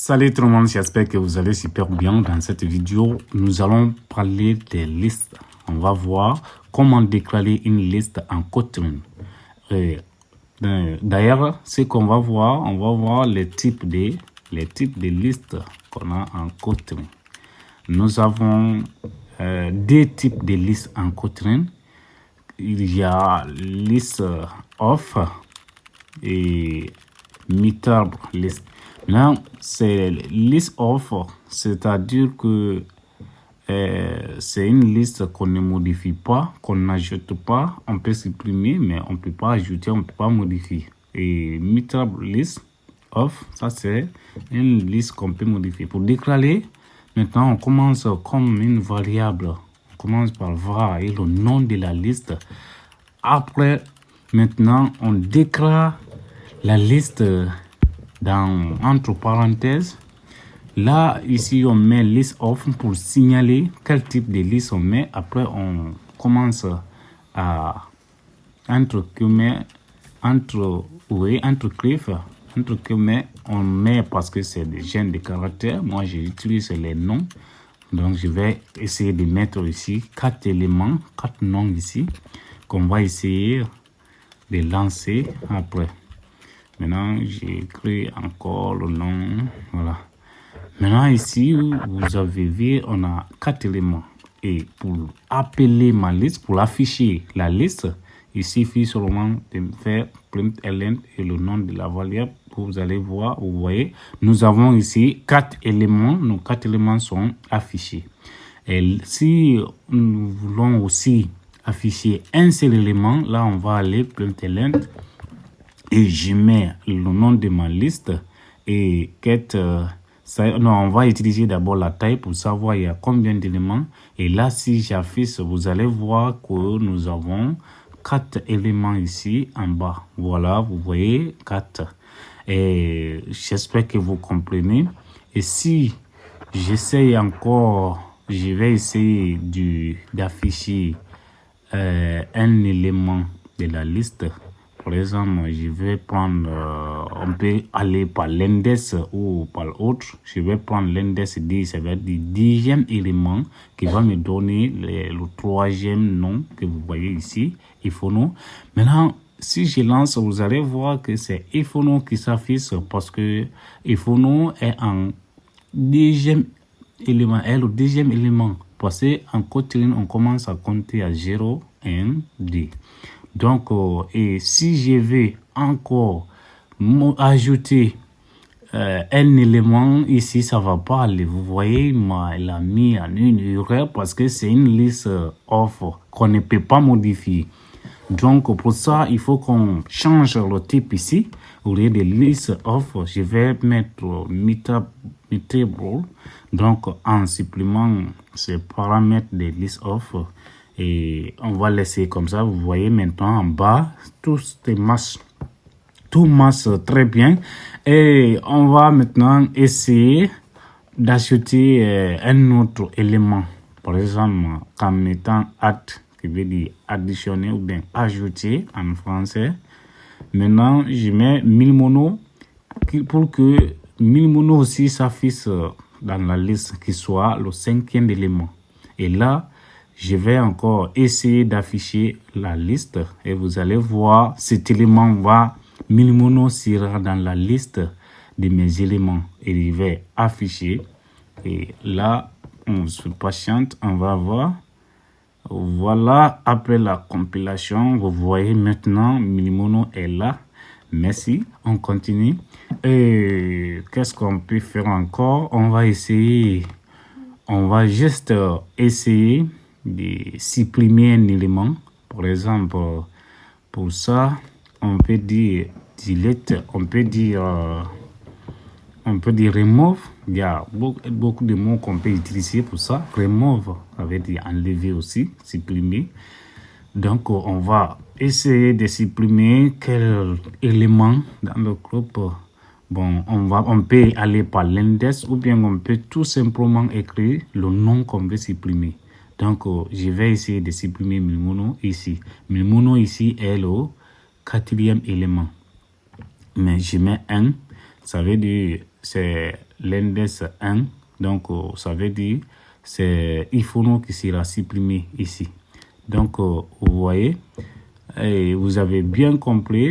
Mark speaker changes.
Speaker 1: Salut tout le monde, j'espère que vous allez super bien. Dans cette vidéo, nous allons parler des listes. On va voir comment déclarer une liste en Kotlin. D'ailleurs, ce qu'on va voir, on va voir les types de listes qu'on a en Kotlin. Nous avons deux types de listes en Kotlin. Il y a liste of et mutable list. Là, c'est list of, c'est-à-dire que c'est une liste qu'on ne modifie pas, qu'on n'ajoute pas. On peut supprimer, mais on ne peut pas ajouter, on ne peut pas modifier. Et mutable list of, ça c'est une liste qu'on peut modifier. Pour déclarer, maintenant on commence comme une variable. On commence par var et le nom de la liste. Après, maintenant on déclare la liste entre parenthèses. Là, ici, on met list of pour signaler quel type de liste on met. Après, on commence à entre guillemets, entre guillemets, on met parce que c'est des chaînes de caractères. Moi, j'utilise les noms. Donc, je vais essayer de mettre ici 4 éléments, 4 noms ici, qu'on va essayer de lancer après. Maintenant, j'ai écrit encore le nom. Voilà. Maintenant, ici, vous avez vu, on a 4 éléments. Et pour appeler ma liste, pour afficher la liste, il suffit seulement de faire print ln et le nom de la variable. Vous allez voir, vous voyez, nous avons ici 4 éléments. Nos 4 éléments sont affichés. Et si nous voulons aussi afficher un seul élément, là, on va aller print ln. Et je mets le nom de ma liste et on va utiliser d'abord la taille pour savoir il y a combien d'éléments. Et là, si j'affiche, vous allez voir que nous avons 4 éléments ici en bas. Voilà, vous voyez 4. Et j'espère que vous comprenez. Et si j'essaye encore, je vais essayer d'afficher un élément de la liste. Par exemple, je vais prendre, on peut aller par l'index ou par l'autre. Je vais prendre l'index 10, ça va être le 10e élément qui va me donner le 3e nom que vous voyez ici, Ifono. Maintenant, si je lance, vous allez voir que c'est Ifono qui s'affiche parce que Ifono est en 2e élément, est le 2e élément. Parce qu'en Kotlin, on commence à compter à 0, 1, 2. Donc, et si je vais encore ajouter un élément ici, ça va pas aller. Vous voyez, il a mis en une erreur parce que c'est une liste of qu'on ne peut pas modifier. Donc, pour ça, il faut qu'on change le type ici. Au lieu de list of, je vais mettre mutable. Donc, en supprimant ces paramètres de list of, et on va laisser comme ça. Vous voyez maintenant en bas, tout marche très bien. Et on va maintenant essayer d'ajouter un autre élément. Par exemple, en mettant add, qui veut dire additionner ou bien ajouter en français. Maintenant, je mets 1000 mono pour que 1000 mono aussi s'affiche dans la liste, qui soit le 5e élément. Et là, je vais encore essayer d'afficher la liste et vous allez voir cet élément va 1000 mono sera dans la liste de mes éléments et il va afficher. Et là, on se patiente, on va voir. Voilà, après la compilation, vous voyez maintenant 1000 mono est là. Merci, on continue. Et qu'est-ce qu'on peut faire encore? On va juste essayer de supprimer un élément. Par exemple, pour ça, on peut dire delete, on peut dire remove. Il y a beaucoup de mots qu'on peut utiliser pour ça. Remove, ça veut dire enlever aussi, supprimer. Donc, on va essayer de supprimer quel élément dans le groupe. Bon, on peut aller par l'index ou bien on peut tout simplement écrire le nom qu'on veut supprimer. Donc, je vais essayer de supprimer 1000 mono ici. 1000 mono ici est le 4e élément. Mais je mets 1, ça veut dire c'est l'index 1. Donc, ça veut dire c'est Ifono qui sera supprimé ici. Donc, vous voyez, et vous avez bien compris.